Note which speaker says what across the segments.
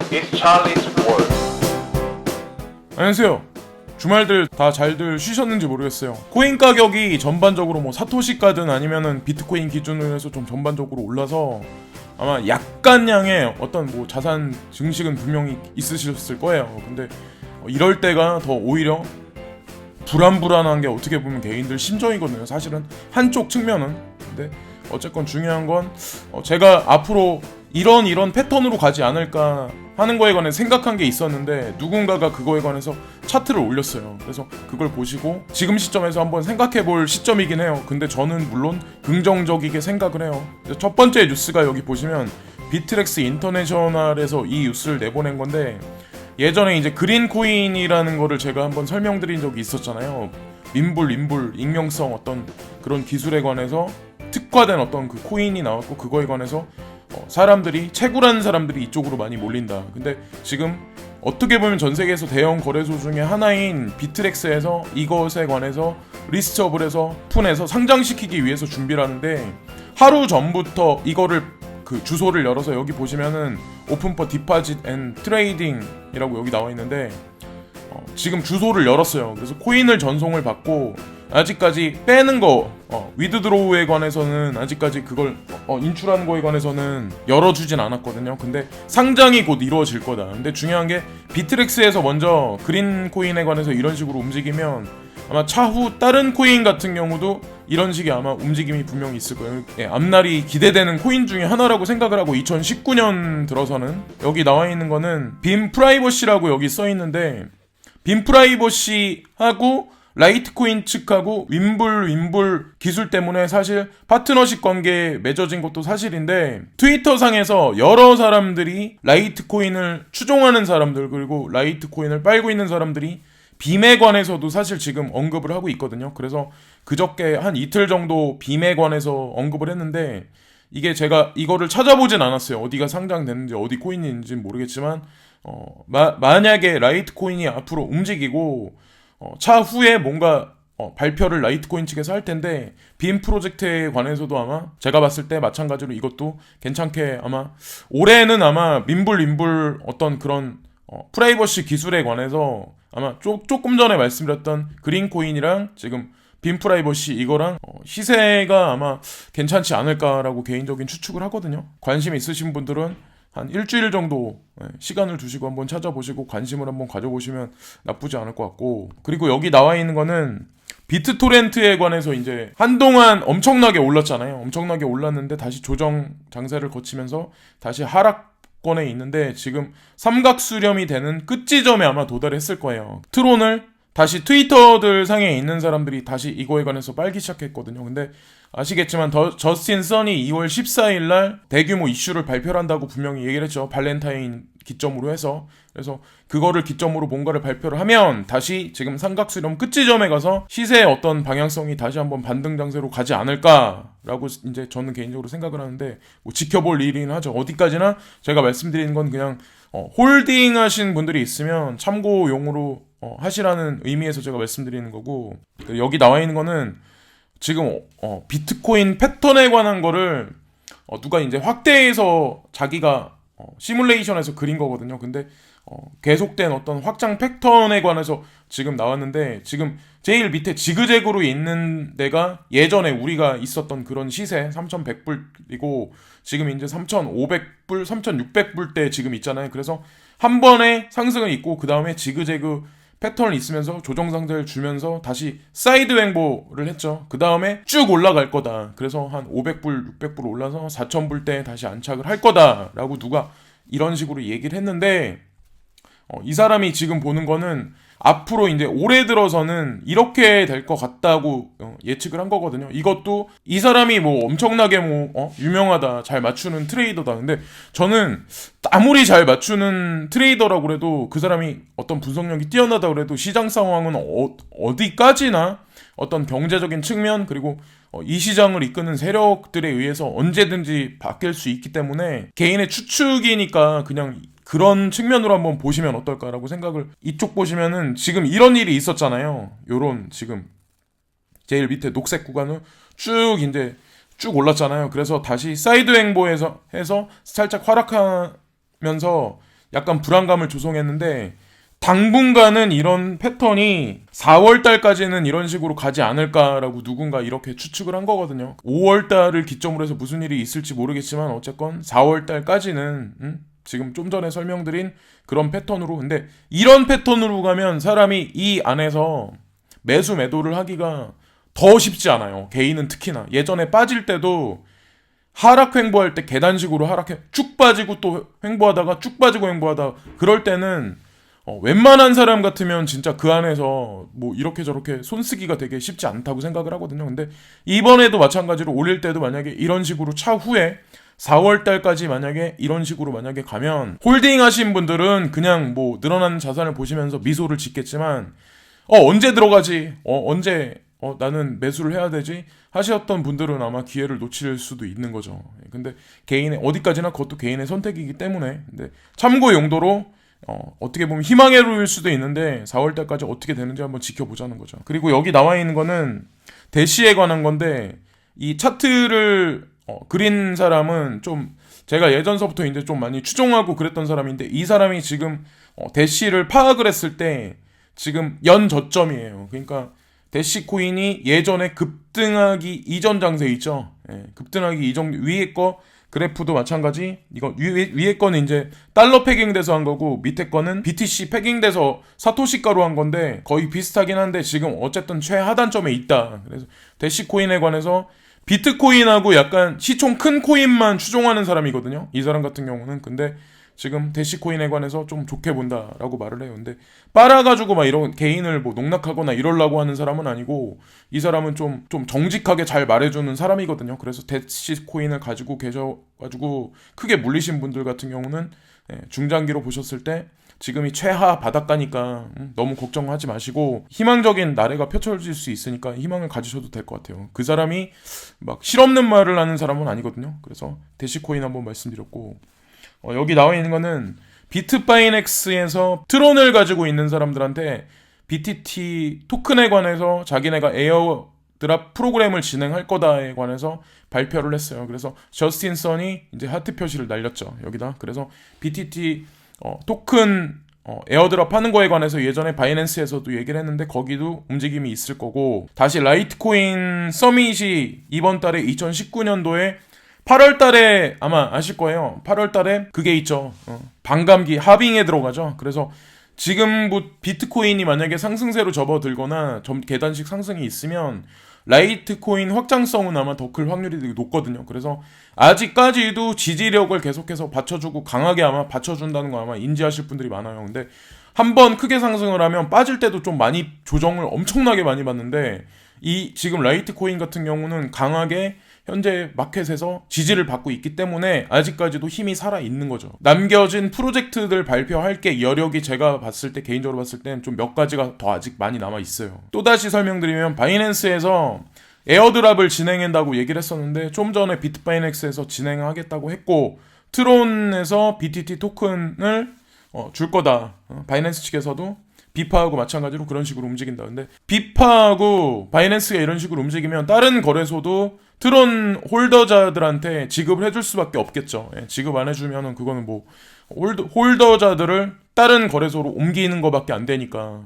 Speaker 1: It's Charlie's World.
Speaker 2: 안녕하세요. 주말들 다 잘들 쉬셨는지 모르겠어요. 코인 가격이 전반적으로 뭐 사토시가든 아니면은 비트코인 기준으로 해서 좀 전반적으로 올라서 아마 약간량의 어떤 뭐 자산 증식은 분명히 있으셨을 거예요. 근데 이럴 때가 더 오히려 불안한 게 어떻게 보면 개인들 심정이거든요. 사실은 한쪽 측면은. 근데 어쨌건 중요한 건 제가 앞으로 이런 패턴으로 가지 않을까 하는 거에 관해 생각한 게 있었는데 누군가가 그거에 관해서 차트를 올렸어요. 그래서 그걸 보시고 지금 시점에서 한번 생각해 볼 시점이긴 해요. 근데 저는 물론 긍정적이게 생각을 해요. 첫 번째 뉴스가 여기 보시면 비트렉스 인터내셔널에서 이 뉴스를 내보낸 건데, 예전에 이제 그린코인이라는 거를 제가 한번 설명드린 적이 있었잖아요. 민불, 익명성 어떤 그런 기술에 관해서 특화된 어떤 그 코인이 나왔고, 그거에 관해서 사람들이, 채굴한 사람들이 이쪽으로 많이 몰린다. 근데 지금 어떻게 보면 전 세계에서 대형 거래소 중에 하나인 비트렉스에서 이것에 관해서 리스트업을 해서 푼에서 상장시키기 위해서 준비를 하는데, 하루 전부터 이거를 그 주소를 열어서 여기 보시면은 오픈 for deposit and trading이라고 여기 나와 있는데 지금 주소를 열었어요. 그래서 코인을 전송을 받고 아직까지 빼는 거 위드드로우에 관해서는 아직까지 그걸 인출하는 거에 관해서는 열어주진 않았거든요. 근데 상장이 곧 이루어질 거다. 근데 중요한 게 비트렉스에서 먼저 그린 코인에 관해서 이런 식으로 움직이면 아마 차후 다른 코인 같은 경우도 이런 식의 아마 움직임이 분명히 있을 거예요. 앞날이 기대되는 코인 중에 하나라고 생각을 하고, 2019년 들어서는 여기 나와 있는 거는 빔 프라이버시라고 여기 써 있는데, 빔 프라이버시하고 라이트코인 측하고 윈불 기술 때문에 사실 파트너십 관계에 맺어진 것도 사실인데, 트위터상에서 여러 사람들이 라이트코인을 추종하는 사람들, 그리고 라이트코인을 빨고 있는 사람들이 빔에 관해서도 사실 지금 언급을 하고 있거든요. 그래서 그저께 한 이틀 정도 빔에 관해서 언급을 했는데, 이게 제가 이거를 찾아보진 않았어요. 어디가 상장됐는지 어디 코인인지 모르겠지만 만약에 라이트코인이 앞으로 움직이고 차후에 뭔가 발표를 라이트코인 측에서 할 텐데, 빔 프로젝트에 관해서도 아마 제가 봤을 때 마찬가지로 이것도 괜찮게 아마 올해는 아마 민불 어떤 그런 프라이버시 기술에 관해서 아마 조금 전에 말씀드렸던 그린코인이랑 지금 빔 프라이버시 이거랑 시세가 아마 괜찮지 않을까라고 개인적인 추측을 하거든요. 관심 있으신 분들은 한 일주일 정도 시간을 두시고 한번 찾아보시고 관심을 한번 가져보시면 나쁘지 않을 것 같고, 그리고 여기 나와 있는 거는 비트토렌트에 관해서 이제 한동안 엄청나게 올랐잖아요. 엄청나게 올랐는데 다시 조정 장세를 거치면서 다시 하락권에 있는데, 지금 삼각 수렴이 되는 끝지점에 아마 도달했을 거예요. 트론을 다시 트위터들 상에 있는 사람들이 다시 이거에 관해서 빨기 시작했거든요. 근데 아시겠지만 저스틴 선이 2월 14일 날 대규모 이슈를 발표를 한다고 분명히 얘기를 했죠. 발렌타인 기점으로 해서. 그래서 그거를 기점으로 뭔가를 발표를 하면 다시 지금 삼각수렴 끝지점에 가서 시세의 어떤 방향성이 다시 한번 반등 장세로 가지 않을까라고 이제 저는 개인적으로 생각을 하는데, 뭐 지켜볼 일이긴 하죠. 어디까지나 제가 말씀드리는 건 그냥 홀딩 하신 분들이 있으면 참고용으로 하시라는 의미에서 제가 말씀드리는 거고, 여기 나와 있는 거는 지금 비트코인 패턴에 관한 거를 누가 이제 확대해서 자기가 시뮬레이션에서 그린 거거든요. 근데 계속된 어떤 확장 패턴에 관해서 지금 나왔는데, 지금 제일 밑에 지그재그로 있는 데가 예전에 우리가 있었던 그런 시세 3,100불이고 지금 이제 3,500불, 3,600불 대 지금 있잖아요. 그래서 한 번에 상승은 있고 그 다음에 지그재그 패턴을 있으면서 조정상세를 주면서 다시 사이드 횡보를 했죠. 그 다음에 쭉 올라갈 거다. 그래서 한 500불, 600불 올라서 4,000불 대 다시 안착을 할 거다라고 누가 이런 식으로 얘기를 했는데, 이 사람이 지금 보는 거는 앞으로 이제 올해 들어서는 이렇게 될 것 같다고 예측을 한 거거든요. 이것도 이 사람이 뭐 엄청나게 뭐 유명하다, 잘 맞추는 트레이더다. 근데 저는 아무리 잘 맞추는 트레이더라고 그래도, 그 사람이 어떤 분석력이 뛰어나다 그래도 시장 상황은 어디까지나 어떤 경제적인 측면, 그리고 이 시장을 이끄는 세력들에 의해서 언제든지 바뀔 수 있기 때문에 개인의 추측이니까 그냥 그런 측면으로 한번 보시면 어떨까라고 생각을, 이쪽 보시면은 지금 이런 일이 있었잖아요. 요런 지금 제일 밑에 녹색 구간은 쭉 올랐잖아요. 그래서 다시 사이드 횡보해서 해서 살짝 하락하면서 약간 불안감을 조성했는데 당분간은 이런 패턴이 4월달까지는 이런 식으로 가지 않을까라고 누군가 이렇게 추측을 한 거거든요. 5월달을 기점으로 해서 무슨 일이 있을지 모르겠지만 어쨌건 4월달까지는 지금 좀 전에 설명드린 그런 패턴으로, 근데 이런 패턴으로 가면 사람이 이 안에서 매수 매도를 하기가 더 쉽지 않아요. 개인은 특히나. 예전에 빠질 때도 하락 횡보할 때 계단식으로 하락해 쭉 빠지고 또 횡보하다가 쭉 빠지고 횡보하다, 그럴 때는 웬만한 사람 같으면 진짜 그 안에서 뭐 이렇게 저렇게 손쓰기가 되게 쉽지 않다고 생각을 하거든요. 근데 이번에도 마찬가지로 올릴 때도 만약에 이런 식으로 차후에 4월달까지 만약에 이런 식으로 만약에 가면 홀딩 하신 분들은 그냥 뭐 늘어나는 자산을 보시면서 미소를 짓겠지만 언제 들어가지? 언제 나는 매수를 해야 되지? 하셨던 분들은 아마 기회를 놓칠 수도 있는 거죠. 근데 개인의 어디까지나 그것도 개인의 선택이기 때문에, 근데 참고 용도로 어떻게 보면 희망의 루일 수도 있는데 4월달까지 어떻게 되는지 한번 지켜보자는 거죠. 그리고 여기 나와 있는 거는 대시에 관한 건데, 이 차트를 그린 사람은 좀 제가 예전서부터 이제 좀 많이 추종하고 그랬던 사람인데, 이 사람이 지금 대시를 파악을 했을 때 지금 연 저점이에요. 그러니까 대시 코인이 예전에 급등하기 이전 장세 있죠. 급등하기 이전 위에 거 그래프도 마찬가지. 이거 위에 거는 이제 달러 패깅돼서 한 거고, 밑에 거는 BTC 패깅돼서 사토시가로 한 건데 거의 비슷하긴 한데 지금 어쨌든 최하단점에 있다. 그래서 대시 코인에 관해서 비트코인하고 약간 시총 큰 코인만 추종하는 사람이거든요. 이 사람 같은 경우는. 근데 지금 대시코인에 관해서 좀 좋게 본다라고 말을 해요. 근데 빨아가지고 막 이런 개인을 뭐 농락하거나 이러려고 하는 사람은 아니고, 이 사람은 좀 정직하게 잘 말해주는 사람이거든요. 그래서 대시코인을 가지고 계셔가지고 크게 물리신 분들 같은 경우는 중장기로 보셨을 때 지금이 최하 바닷가니까 너무 걱정하지 마시고 희망적인 나래가 펼쳐질 수 있으니까 희망을 가지셔도 될 것 같아요. 그 사람이 막 실없는 말을 하는 사람은 아니거든요. 그래서 대시코인 한번 말씀드렸고, 여기 나와 있는 거는 비트바이넥스에서 트론을 가지고 있는 사람들한테 BTT 토큰에 관해서 자기네가 에어드랍 프로그램을 진행할 거다에 관해서 발표를 했어요. 그래서 저스틴 선이 이제 하트 표시를 날렸죠, 여기다. 그래서 BTT 토큰 에어드랍 하는 거에 관해서 예전에 바이낸스에서도 얘기를 했는데 거기도 움직임이 있을 거고, 다시 라이트코인 서밋이 이번 달에 2019년도에 8월 달에 아마 아실 거예요. 8월 달에 그게 있죠. 반감기 하빙에 들어가죠. 그래서 지금 비트코인이 만약에 상승세로 접어들거나 계단식 상승이 있으면 라이트코인 확장성은 아마 더 클 확률이 되게 높거든요. 그래서 아직까지도 지지력을 계속해서 받쳐주고 강하게 아마 받쳐준다는 거 아마 인지하실 분들이 많아요. 근데 한번 크게 상승을 하면 빠질 때도 좀 많이 조정을 엄청나게 많이 받는데, 이 지금 라이트코인 같은 경우는 강하게 현재 마켓에서 지지를 받고 있기 때문에 아직까지도 힘이 살아있는 거죠. 남겨진 프로젝트들 발표할 게 여력이 제가 봤을 때, 개인적으로 봤을 때는 좀 몇 가지가 더 아직 많이 남아있어요. 또다시 설명드리면 바이낸스에서 에어드랍을 진행한다고 얘기를 했었는데 좀 전에 비트바이넥스에서 진행하겠다고 했고, 트론에서 BTT 토큰을 줄 거다. 바이낸스 측에서도 비파하고 마찬가지로 그런 식으로 움직인다. 근데 비파하고 바이낸스가 이런 식으로 움직이면 다른 거래소도 트론 홀더자들한테 지급을 해줄 수밖에 없겠죠. 지급 안 해주면은 그거는 뭐 홀더자들을 다른 거래소로 옮기는 거밖에 안 되니까.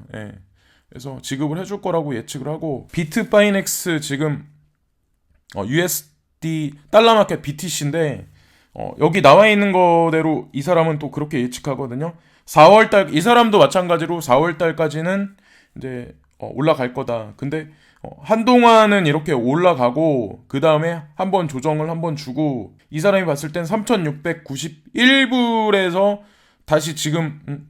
Speaker 2: 그래서 지급을 해줄 거라고 예측을 하고, 비트바이넥스 지금 USD 달러 마켓 BTC인데 여기 나와 있는 거대로 이 사람은 또 그렇게 예측하거든요. 4월달, 이 사람도 마찬가지로 4월달까지는 이제 올라갈 거다. 근데 한동안은 이렇게 올라가고 그 다음에 한번 조정을 한번 주고, 이 사람이 봤을 땐 3691불에서 다시 지금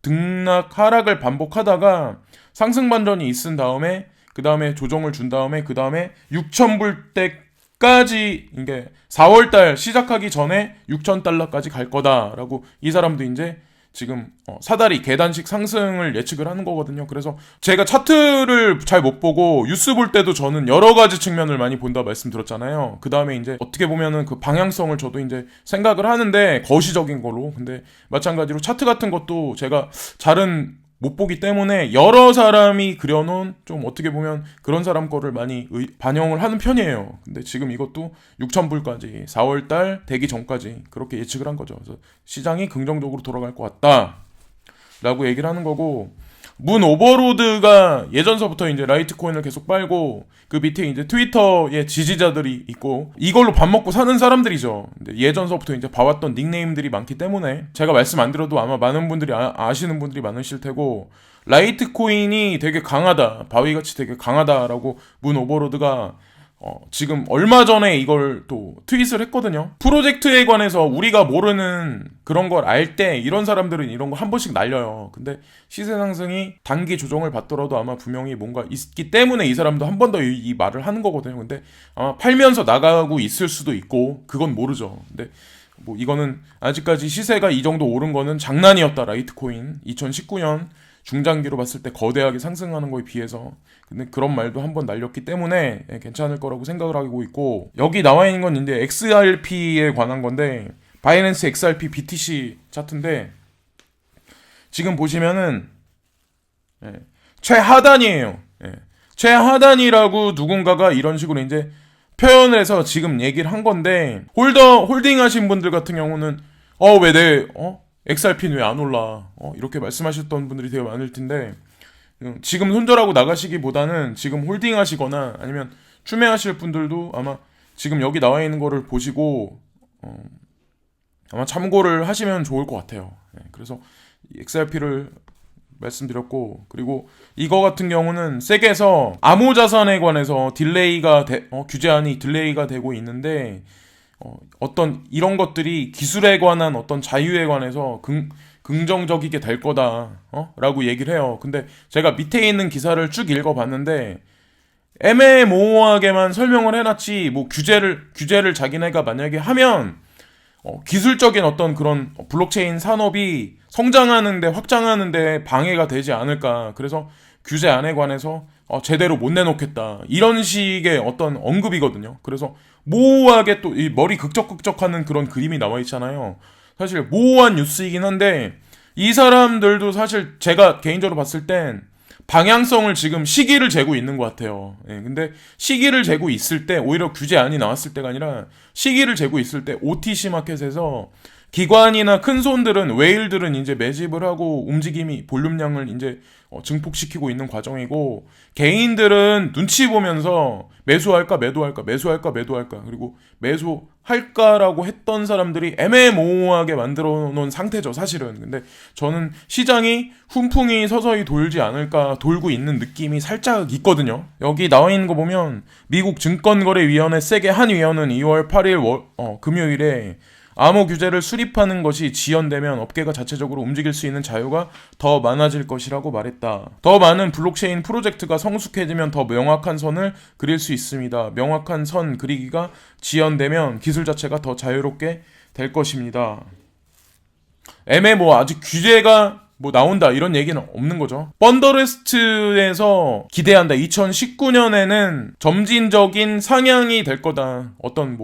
Speaker 2: 등락 하락을 반복하다가 상승 반전이 있은 다음에 그 다음에 조정을 준 다음에 그 다음에 6,000불 때까지, 이게 4월달 시작하기 전에 6,000달러까지 갈 거다라고 이 사람도 이제 지금 사다리 계단식 상승을 예측을 하는 거거든요. 그래서 제가 차트를 잘 못 보고 뉴스 볼 때도 저는 여러 가지 측면을 많이 본다 말씀드렸잖아요. 그 다음에 이제 어떻게 보면은 그 방향성을 저도 이제 생각을 하는데 거시적인 걸로. 근데 마찬가지로 차트 같은 것도 제가 잘은 못 보기 때문에 여러 사람이 그려놓은 좀 어떻게 보면 그런 사람 거를 많이 반영을 하는 편이에요. 근데 지금 이것도 6,000불까지 4월달 되기 전까지 그렇게 예측을 한 거죠. 그래서 시장이 긍정적으로 돌아갈 것 같다 라고 얘기를 하는 거고, 문 오버로드가 예전서부터 이제 라이트코인을 계속 빨고 그 밑에 이제 트위터의 지지자들이 있고 이걸로 밥 먹고 사는 사람들이죠. 근데 예전서부터 이제 봐왔던 닉네임들이 많기 때문에 제가 말씀 안 드려도 아마 많은 분들이 아시는 분들이 많으실 테고, 라이트코인이 되게 강하다, 바위같이 되게 강하다라고 문 오버로드가 지금 얼마 전에 이걸 또 트윗을 했거든요. 프로젝트에 관해서 우리가 모르는 그런 걸 알 때 이런 사람들은 이런 거 한 번씩 날려요. 근데 시세 상승이 단기 조정을 받더라도 아마 분명히 뭔가 있기 때문에 이 사람도 한 번 더 이 말을 하는 거거든요. 근데 아마 팔면서 나가고 있을 수도 있고 그건 모르죠. 근데 뭐 이거는 아직까지 시세가 이 정도 오른 거는 장난이었다. 라이트코인 2019년 중장기로 봤을 때 거대하게 상승하는 거에 비해서. 근데 그런 말도 한번 날렸기 때문에 괜찮을 거라고 생각을 하고 있고, 여기 나와 있는 건 이제 XRP에 관한 건데 바이낸스 XRP BTC 차트인데 지금 보시면은 최하단이에요. 최하단이라고 누군가가 이런 식으로 이제 표현을 해서 지금 얘기를 한 건데, 홀딩 하신 분들 같은 경우는 왜 XRP는 왜 안 올라? 이렇게 말씀하셨던 분들이 되게 많을 텐데, 지금 손절하고 나가시기보다는 지금 홀딩 하시거나 아니면 추매하실 분들도 아마 지금 여기 나와 있는 거를 보시고 아마 참고를 하시면 좋을 것 같아요. 그래서 XRP를 말씀드렸고, 그리고 이거 같은 경우는 세계에서 암호자산에 관해서 규제안이 딜레이가 되고 있는데, 어떤 이런 것들이 기술에 관한 어떤 자유에 관해서 긍정적이게 될 거다 라고 얘기를 해요. 근데 제가 밑에 있는 기사를 쭉 읽어봤는데 애매모호하게만 설명을 해놨지, 뭐 규제를 자기네가 만약에 하면 기술적인 어떤 그런 블록체인 산업이 성장하는데 확장하는데 방해가 되지 않을까, 그래서 규제안에 관해서 제대로 못 내놓겠다, 이런 식의 어떤 언급이거든요. 그래서 모호하게 또 이 머리 극적극적하는 그런 그림이 나와 있잖아요. 사실 모호한 뉴스이긴 한데 이 사람들도 사실 제가 개인적으로 봤을 땐 방향성을 지금 시기를 재고 있는 것 같아요. 근데 시기를 재고 있을 때, 오히려 규제안이 나왔을 때가 아니라 시기를 재고 있을 때 OTC 마켓에서 기관이나 큰 손들은, 웨일들은 이제 매집을 하고 움직임이 볼륨량을 이제 증폭시키고 있는 과정이고, 개인들은 눈치 보면서 매수할까 매도할까 매수할까 매도할까, 그리고 매수할까라고 했던 사람들이 애매모호하게 만들어 놓은 상태죠, 사실은. 근데 저는 시장이 훈풍이 서서히 돌지 않을까, 돌고 있는 느낌이 살짝 있거든요. 여기 나와 있는 거 보면 미국 증권거래위원회 세계 한 위원은 2월 8일 금요일에 암호 규제를 수립하는 것이 지연되면 업계가 자체적으로 움직일 수 있는 자유가 더 많아질 것이라고 말했다. 더 많은 블록체인 프로젝트가 성숙해지면 더 명확한 선을 그릴 수 있습니다. 명확한 선 그리기가 지연되면 기술 자체가 더 자유롭게 될 것입니다. 아직 규제가 나온다 이런 얘기는 없는 거죠. 펀더레스트에서 기대한다. 2019년에는 점진적인 상향이 될 거다. 어떤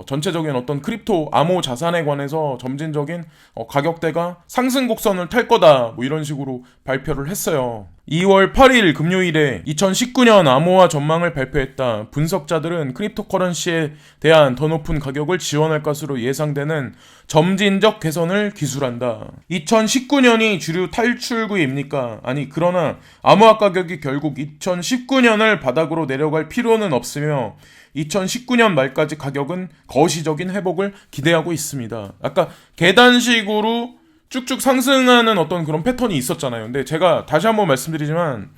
Speaker 2: 전체적인 어떤 크립토 암호 자산에 관해서 점진적인 가격대가 상승 곡선을 탈 거다, 이런 식으로 발표를 했어요. 2월 8일 금요일에 2019년 암호화 전망을 발표했다. 분석자들은 크립토커런시에 대한 더 높은 가격을 지원할 것으로 예상되는 점진적 개선을 기술한다. 2019년이 주류 탈출구입니까? 아니, 그러나 암호화 가격이 결국 2019년을 바닥으로 내려갈 필요는 없으며 2019년 말까지 가격은 거시적인 회복을 기대하고 있습니다. 아까 계단식으로 쭉쭉 상승하는 어떤 그런 패턴이 있었잖아요. 근데 제가 다시 한번 말씀드리지만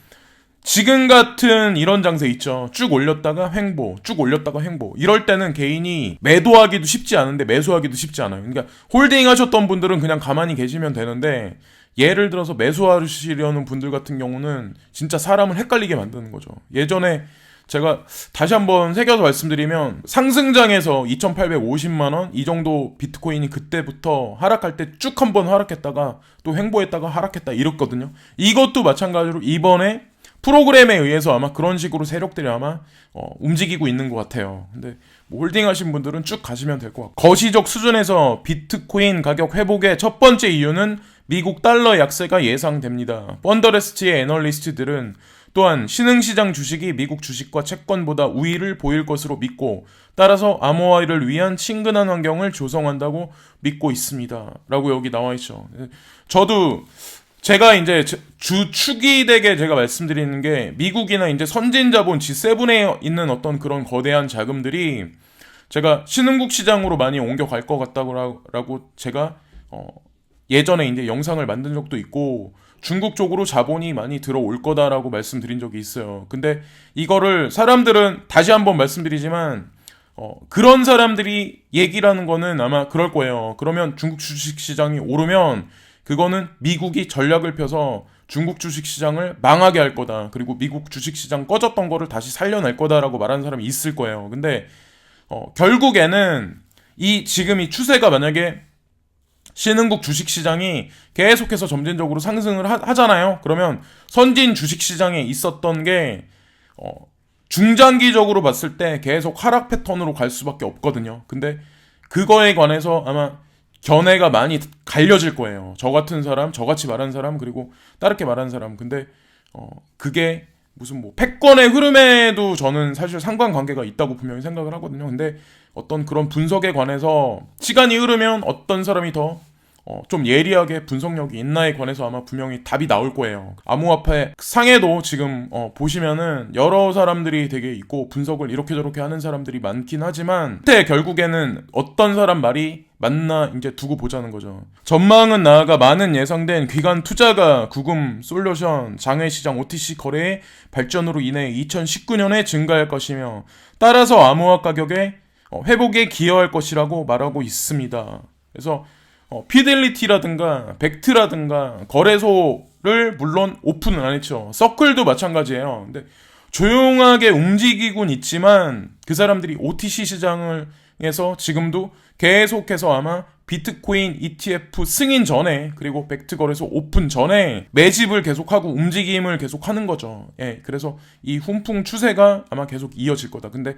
Speaker 2: 지금 같은 이런 장세 있죠. 쭉 올렸다가 횡보, 쭉 올렸다가 횡보. 이럴 때는 개인이 매도하기도 쉽지 않은데 매수하기도 쉽지 않아요. 그러니까 홀딩 하셨던 분들은 그냥 가만히 계시면 되는데, 예를 들어서 매수하시려는 분들 같은 경우는 진짜 사람을 헷갈리게 만드는 거죠. 예전에 제가 다시 한번 새겨서 말씀드리면, 상승장에서 2,850만원 이 정도 비트코인이 그때부터 하락할 때 쭉 한번 하락했다가 또 횡보했다가 하락했다 이랬거든요. 이것도 마찬가지로 이번에 프로그램에 의해서 아마 그런 식으로 세력들이 아마 움직이고 있는 것 같아요. 근데 홀딩 하신 분들은 쭉 가시면 될 것 같고, 거시적 수준에서 비트코인 가격 회복의 첫 번째 이유는 미국 달러 약세가 예상됩니다. 펀더레스트의 애널리스트들은 또한 신흥시장 주식이 미국 주식과 채권보다 우위를 보일 것으로 믿고 따라서 암호화를 위한 친근한 환경을 조성한다고 믿고 있습니다. 라고 여기 나와 있죠. 저도 제가 이제 주축이 되게 제가 말씀드리는 게 미국이나 이제 선진자본 G7에 있는 어떤 그런 거대한 자금들이 제가 신흥국 시장으로 많이 옮겨갈 것 같다고 제가 예전에 이제 영상을 만든 적도 있고 중국 쪽으로 자본이 많이 들어올 거다라고 말씀드린 적이 있어요. 근데 이거를 사람들은 다시 한번 말씀드리지만 그런 사람들이 얘기를 하는 거는 아마 그럴 거예요. 그러면 중국 주식시장이 오르면 그거는 미국이 전략을 펴서 중국 주식시장을 망하게 할 거다. 그리고 미국 주식시장 꺼졌던 거를 다시 살려낼 거다라고 말하는 사람이 있을 거예요. 근데 결국에는 지금 이 추세가 만약에 신흥국 주식시장이 계속해서 점진적으로 상승을 하잖아요. 그러면 선진 주식시장에 있었던 게 중장기적으로 봤을 때 계속 하락 패턴으로 갈 수밖에 없거든요. 근데 그거에 관해서 아마 견해가 많이 갈려질 거예요. 저 같은 사람, 저같이 말하는 사람, 그리고 다르게 말하는 사람. 근데 그게 무슨 뭐 패권의 흐름에도 저는 사실 상관관계가 있다고 분명히 생각을 하거든요. 근데 어떤 그런 분석에 관해서 시간이 흐르면 어떤 사람이 더 좀 예리하게 분석력이 있나에 관해서 아마 분명히 답이 나올 거예요. 암호화폐 상에도 지금 보시면은 여러 사람들이 되게 있고 분석을 이렇게 저렇게 하는 사람들이 많긴 하지만 결국에는 어떤 사람 말이 맞나 이제 두고 보자는 거죠. 전망은 나아가 많은 예상된 기관 투자가 구금, 솔루션, 장외시장, OTC 거래의 발전으로 인해 2019년에 증가할 것이며 따라서 암호화 가격의 회복에 기여할 것이라고 말하고 있습니다. 그래서 피델리티라든가 벡트라든가 거래소를 물론 오픈은 안 했죠. 서클도 마찬가지예요. 근데 조용하게 움직이곤 있지만 그 사람들이 OTC 시장에서 지금도 계속해서 아마 비트코인 ETF 승인 전에 그리고 벡트 거래소 오픈 전에 매집을 계속하고 움직임을 계속하는 거죠. 예, 그래서 이 훈풍 추세가 아마 계속 이어질 거다. 근데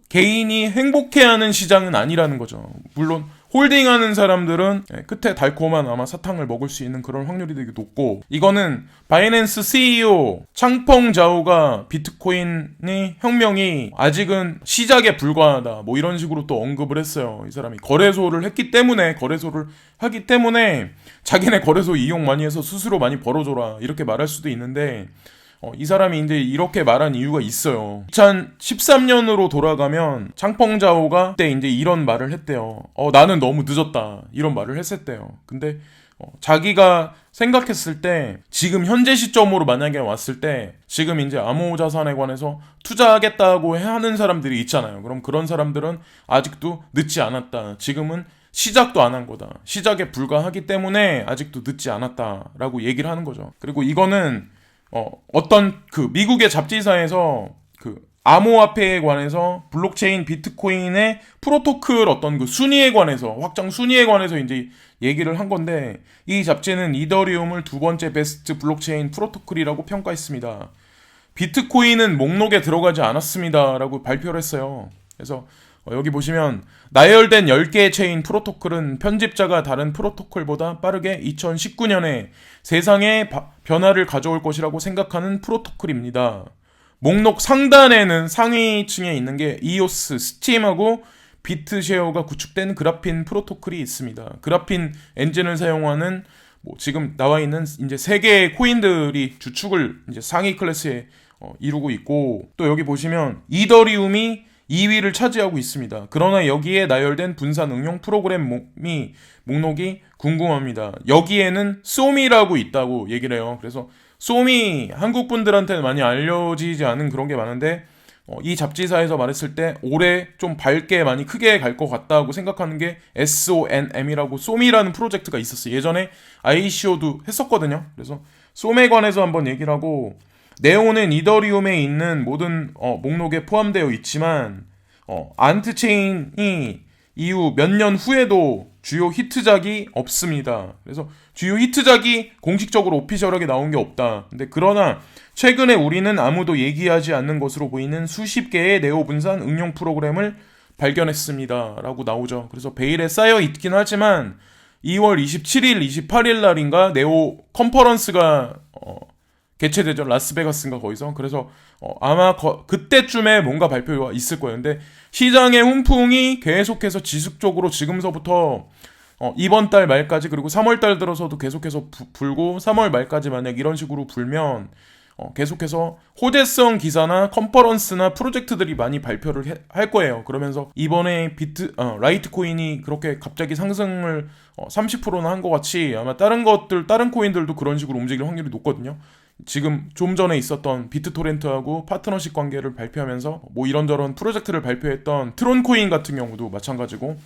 Speaker 2: 개인이 행복해하는 시장은 아니라는 거죠. 물론 홀딩하는 사람들은 끝에 달콤한 아마 사탕을 먹을 수 있는 그런 확률이 되게 높고, 이거는 바이낸스 CEO 창펑 자오가 비트코인의 혁명이 아직은 시작에 불과하다 뭐 이런 식으로 또 언급을 했어요. 이 사람이 거래소를 하기 때문에 자기네 거래소 이용 많이 해서 스스로 많이 벌어줘라 이렇게 말할 수도 있는데, 이 사람이 이제 이렇게 말한 이유가 있어요. 2013년으로 돌아가면 창펑자오가 그때 이제 이런 말을 했대요. 나는 너무 늦었다 이런 말을 했었대요. 근데 자기가 생각했을 때 지금 현재 시점으로 만약에 왔을 때 지금 이제 암호 자산에 관해서 투자하겠다고 하는 사람들이 있잖아요. 그럼 그런 사람들은 아직도 늦지 않았다. 지금은 시작도 안 한 거다. 시작에 불과하기 때문에 아직도 늦지 않았다라고 얘기를 하는 거죠. 그리고 이거는 어떤 그 미국의 잡지사에서 그 암호화폐에 관해서 블록체인 비트코인의 프로토콜 어떤 그 순위에 관해서 확장 순위에 관해서 이제 얘기를 한 건데, 이 잡지는 이더리움을 두 번째 베스트 블록체인 프로토콜이라고 평가했습니다. 비트코인은 목록에 들어가지 않았습니다라고 발표를 했어요. 그래서 여기 보시면 나열된 10개의 체인 프로토콜은 편집자가 다른 프로토콜보다 빠르게 2019년에 세상에 변화를 가져올 것이라고 생각하는 프로토콜입니다. 목록 상단에는 상위층에 있는 게 이오스, 스팀하고 비트쉐어가 구축된 그라핀 프로토콜이 있습니다. 그라핀 엔진을 사용하는 지금 나와 있는 이제 3개의 코인들이 주축을 이제 상위 클래스에 이루고 있고, 또 여기 보시면 이더리움이 2위를 차지하고 있습니다. 그러나 여기에 나열된 분산 응용 프로그램 목록이 궁금합니다. 여기에는 소미라고 있다고 얘기를 해요. 그래서 소미, 한국 분들한테는 많이 알려지지 않은 그런 게 많은데, 이 잡지사에서 말했을 때 올해 좀 밝게 많이 크게 갈 것 같다고 생각하는 게 SONM이라고 소미라는 프로젝트가 있었어요. 예전에 ICO도 했었거든요. 그래서 솜에 관해서 한번 얘기를 하고, 네오는 이더리움에 있는 모든 목록에 포함되어 있지만 안트체인이 이후 몇 년 후에도 주요 히트작이 없습니다. 그래서 주요 히트작이 공식적으로 오피셜하게 나온 게 없다. 근데 그러나 최근에 우리는 아무도 얘기하지 않는 것으로 보이는 수십 개의 네오 분산 응용 프로그램을 발견했습니다 라고 나오죠. 그래서 베일에 쌓여 있긴 하지만 2월 27일, 28일 날인가 네오 컨퍼런스가 개최되죠. 라스베가스인가 거기서. 그래서 아마 그때쯤에 뭔가 발표가 있을 거예요. 근데 시장의 훈풍이 계속해서 지속적으로 지금서부터 이번 달 말까지, 그리고 3월 달 들어서도 계속해서 불고 3월 말까지 만약 이런 식으로 불면 계속해서 호재성 기사나 컨퍼런스나 프로젝트들이 많이 발표를 할 거예요. 그러면서 이번에 라이트코인이 그렇게 갑자기 상승을 30%나 한 것 같이 아마 다른 코인들도 그런 식으로 움직일 확률이 높거든요. 지금 좀 전에 있었던 비트토렌트하고 파트너십 관계를 발표하면서 뭐 이런저런 프로젝트를 발표했던 트론코인 같은 경우도 마찬가지고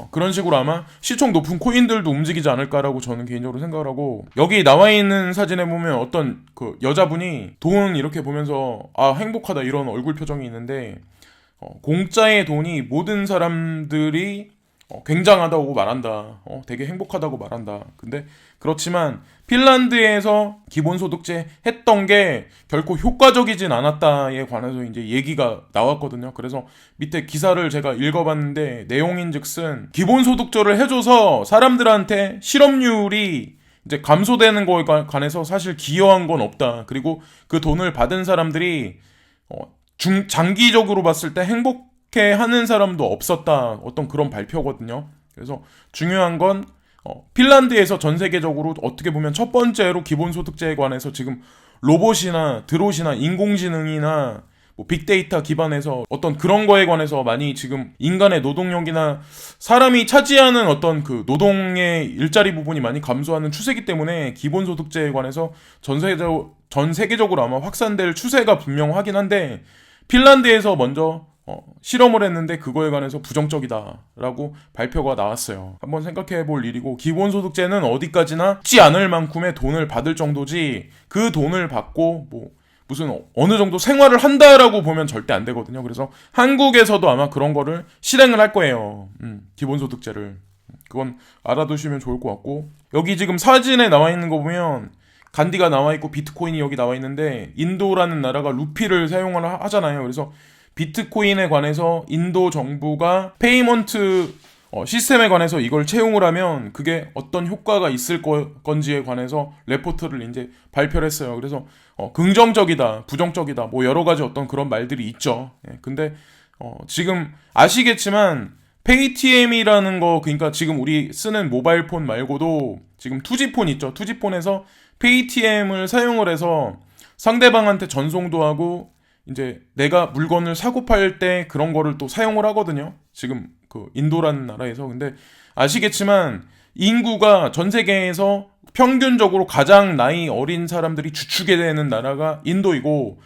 Speaker 2: 그런 식으로 아마 시총 높은 코인들도 움직이지 않을까라고 저는 개인적으로 생각을 하고, 여기 나와 있는 사진에 보면 어떤 그 여자분이 돈 이렇게 보면서 아 행복하다 이런 얼굴 표정이 있는데, 공짜의 돈이 모든 사람들이 굉장하다고 말한다. 되게 행복하다고 말한다. 근데 그렇지만 핀란드에서 기본소득제 했던 게 결코 효과적이진 않았다에 관해서 이제 얘기가 나왔거든요. 그래서 밑에 기사를 제가 읽어봤는데 내용인즉슨 기본소득제를 해줘서 사람들한테 실업률이 이제 감소되는 거에 관해서 사실 기여한 건 없다. 그리고 그 돈을 받은 사람들이 장기적으로 봤을 때 하는 사람도 없었다. 어떤 그런 발표거든요. 그래서 중요한 건 핀란드에서 전 세계적으로 어떻게 보면 첫 번째로 기본소득제에 관해서 지금 로봇이나 드롯이나 인공지능이나 뭐 빅데이터 기반에서 어떤 그런 거에 관해서 많이 지금 인간의 노동력이나 사람이 차지하는 어떤 그 노동의 일자리 부분이 많이 감소하는 추세이기 때문에 기본소득제에 관해서 전 세계적으로 아마 확산될 추세가 분명하긴 한데, 핀란드에서 먼저 실험을 했는데 그거에 관해서 부정적이다라고 발표가 나왔어요. 한번 생각해 볼 일이고, 기본소득제는 어디까지나 쉽지 않을 만큼의 돈을 받을 정도지 그 돈을 받고 뭐 무슨 어느 정도 생활을 한다라고 보면 절대 안 되거든요. 그래서 한국에서도 아마 그런 거를 실행을 할 거예요. 기본소득제를. 그건 알아두시면 좋을 것 같고, 여기 지금 사진에 나와 있는 거 보면 간디가 나와 있고 비트코인이 여기 나와 있는데, 인도라는 나라가 루피를 사용을 하잖아요. 그래서 비트코인에 관해서 인도 정부가 페이먼트 시스템에 관해서 이걸 채용을 하면 그게 어떤 효과가 있을 건지에 관해서 레포트를 이제 발표를 했어요. 그래서 긍정적이다, 부정적이다, 뭐 여러 가지 어떤 그런 말들이 있죠. 근데 지금 아시겠지만 페이티엠이라는 거, 그러니까 지금 우리 쓰는 모바일폰 말고도 지금 투지폰 있죠. 투지폰에서 페이티엠을 사용을 해서 상대방한테 전송도 하고 이제 내가 물건을 사고 팔 때 그런 거를 또 사용을 하거든요. 지금 그 인도라는 나라에서. 근데 아시겠지만 인구가 전 세계에서 평균적으로 가장 나이 어린 사람들이 주축이 되는 나라가 인도이고,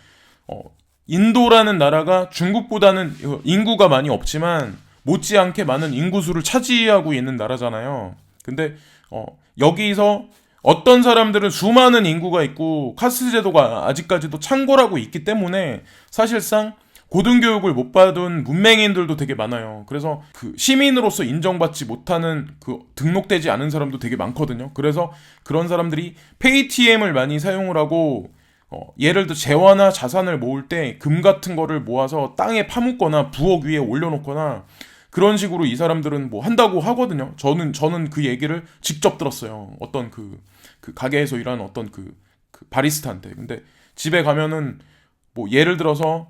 Speaker 2: 인도라는 나라가 중국보다는 인구가 많이 없지만 못지않게 많은 인구수를 차지하고 있는 나라잖아요. 근데 여기서 어떤 사람들은 수많은 인구가 있고 카스트 제도가 아직까지도 창궐하고 있기 때문에 사실상 고등교육을 못 받은 문맹인들도 되게 많아요. 그래서 그 시민으로서 인정받지 못하는, 그 등록되지 않은 사람도 되게 많거든요. 그래서 그런 사람들이 페이티엠을 많이 사용을 하고, 예를 들어 재화나 자산을 모을 때 금 같은 거를 모아서 땅에 파묻거나 부엌 위에 올려놓거나 그런 식으로 이 사람들은 뭐 한다고 하거든요. 저는 그 얘기를 직접 들었어요. 어떤 그 가게에서 일하는 어떤 그 바리스타한테. 근데 집에 가면은 뭐 예를 들어서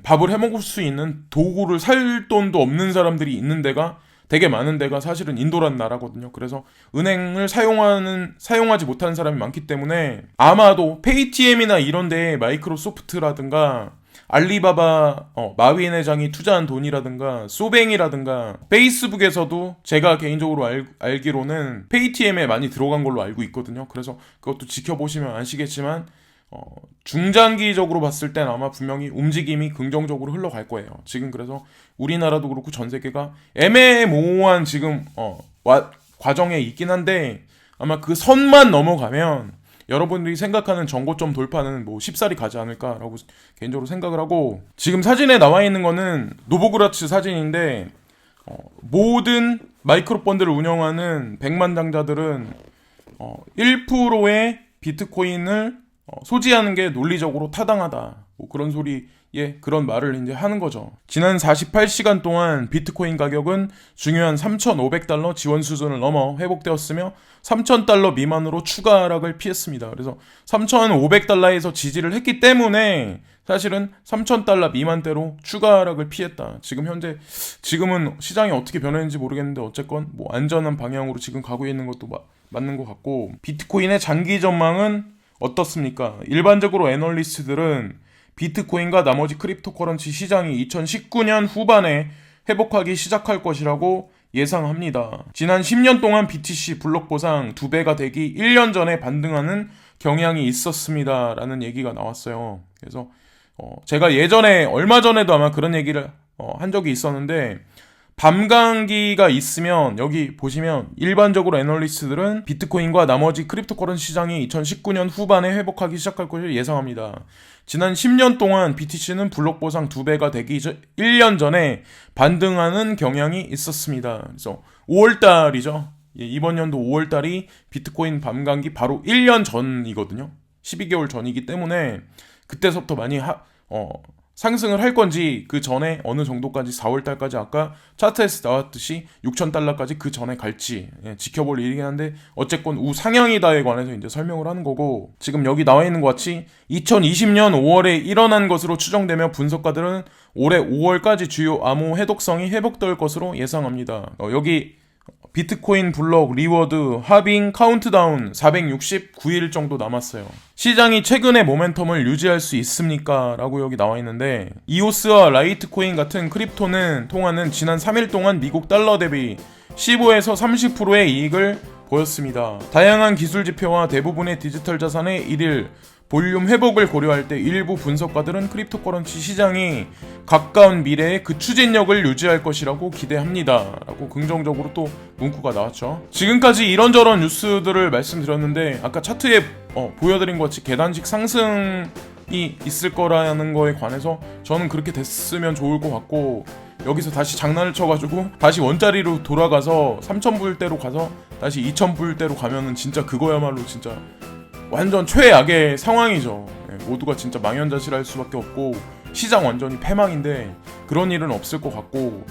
Speaker 2: 밥을 해먹을 수 있는 도구를 살 돈도 없는 사람들이 있는 데가 되게 많은 데가 사실은 인도라는 나라거든요. 그래서 은행을 사용하지 못하는 사람이 많기 때문에 아마도 페이티엠이나 이런 데에 마이크로소프트라든가 알리바바 마윈 회장이 투자한 돈이라든가 소뱅이라든가 페이스북에서도 제가 개인적으로 알기로는 페이티엠에 많이 들어간 걸로 알고 있거든요. 그래서 그것도 지켜보시면 아시겠지만 중장기적으로 봤을 땐 아마 분명히 움직임이 긍정적으로 흘러갈 거예요. 지금 그래서 우리나라도 그렇고 전 세계가 애매모호한 지금 과정에 있긴 한데, 아마 그 선만 넘어가면 여러분들이 생각하는 정고점 돌파는 뭐 쉽사리 가지 않을까라고 개인적으로 생각을 하고, 지금 사진에 나와 있는 거는 노보그라츠 사진인데, 모든 마이크로 펀드를 운영하는 백만장자들은 1%의 비트코인을 소지하는 게 논리적으로 타당하다. 뭐 그런 소리에 그런 말을 이제 하는 거죠. 지난 48시간 동안 비트코인 가격은 중요한 3,500달러 지원 수준을 넘어 회복되었으며 3,000달러 미만으로 추가 하락을 피했습니다. 그래서 3,500달러에서 지지를 했기 때문에 사실은 3,000달러 미만대로 추가 하락을 피했다. 지금은 시장이 어떻게 변했는지 모르겠는데 어쨌건 뭐 안전한 방향으로 지금 가고 있는 것도 맞는 것 같고, 비트코인의 장기 전망은 어떻습니까? 일반적으로 애널리스트들은 비트코인과 나머지 크립토커런시 시장이 2019년 후반에 회복하기 시작할 것이라고 예상합니다. 지난 10년 동안 BTC 블록 보상 2배가 되기 1년 전에 반등하는 경향이 있었습니다. 라는 얘기가 나왔어요. 그래서 제가 예전에 얼마 전에도 아마 그런 얘기를 한 적이 있었는데, 밤감기가 있으면 여기 보시면 일반적으로 애널리스트들은 비트코인과 나머지 크립토커런시 시장이 2019년 후반에 회복하기 시작할 것을 예상합니다. 지난 10년 동안 BTC는 블록 보상 2배가 되기 1년 전에 반등하는 경향이 있었습니다. 그래서 5월달이죠. 이번 연도 5월달이 비트코인 밤감기 바로 1년 전이거든요. 12개월 전이기 때문에 그때서부터 많이 상승을 할 건지, 그 전에 어느 정도까지 4월달까지 아까 차트에서 나왔듯이 6,000달러까지 그 전에 갈지 지켜볼 일이긴 한데, 어쨌건 우상향이다에 관해서 이제 설명을 하는 거고, 지금 여기 나와 있는 것 같이 2020년 5월에 일어난 것으로 추정되며 분석가들은 올해 5월까지 주요 암호 해독성이 회복될 것으로 예상합니다. 여기 비트코인 블록 리워드 할빙 카운트다운 469일 정도 남았어요. 시장이 최근의 모멘텀을 유지할 수 있습니까? 라고 여기 나와 있는데, 이오스와 라이트코인 같은 크립토는 통화는 지난 3일 동안 미국 달러 대비 15에서 30%의 이익을 보였습니다. 다양한 기술 지표와 대부분의 디지털 자산의 일일 볼륨 회복을 고려할 때 일부 분석가들은 크립토커런시 시장이 가까운 미래에 그 추진력을 유지할 것이라고 기대합니다. 라고 긍정적으로 또 문구가 나왔죠. 지금까지 이런저런 뉴스들을 말씀드렸는데, 아까 차트에 보여드린 것 같이 계단식 상승이 있을 거라는 거에 관해서 저는 그렇게 됐으면 좋을 것 같고, 여기서 다시 장난을 쳐가지고 다시 원자리로 돌아가서 3,000불대로 가서 다시 2,000불대로 가면은 진짜 그거야말로 진짜 완전 최악의 상황이죠. 모두가 진짜 망연자실할 수밖에 없고 시장 완전히 패망인데, 그런 일은 없을 것 같고,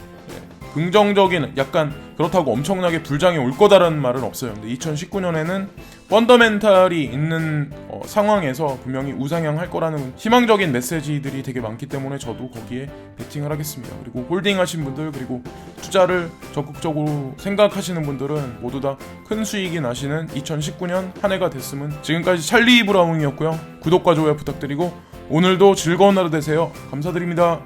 Speaker 2: 긍정적인, 약간 그렇다고 엄청나게 불장이 올 거다라는 말은 없어요. 근데 2019년에는 펀더멘탈이 있는 상황에서 분명히 우상향할 거라는 희망적인 메시지들이 되게 많기 때문에 저도 거기에 베팅을 하겠습니다. 그리고 홀딩 하신 분들, 그리고 투자를 적극적으로 생각하시는 분들은 모두 다 큰 수익이 나시는 2019년 한 해가 됐으면. 지금까지 찰리 브라운이었고요. 구독과 좋아요 부탁드리고 오늘도 즐거운 하루 되세요. 감사드립니다.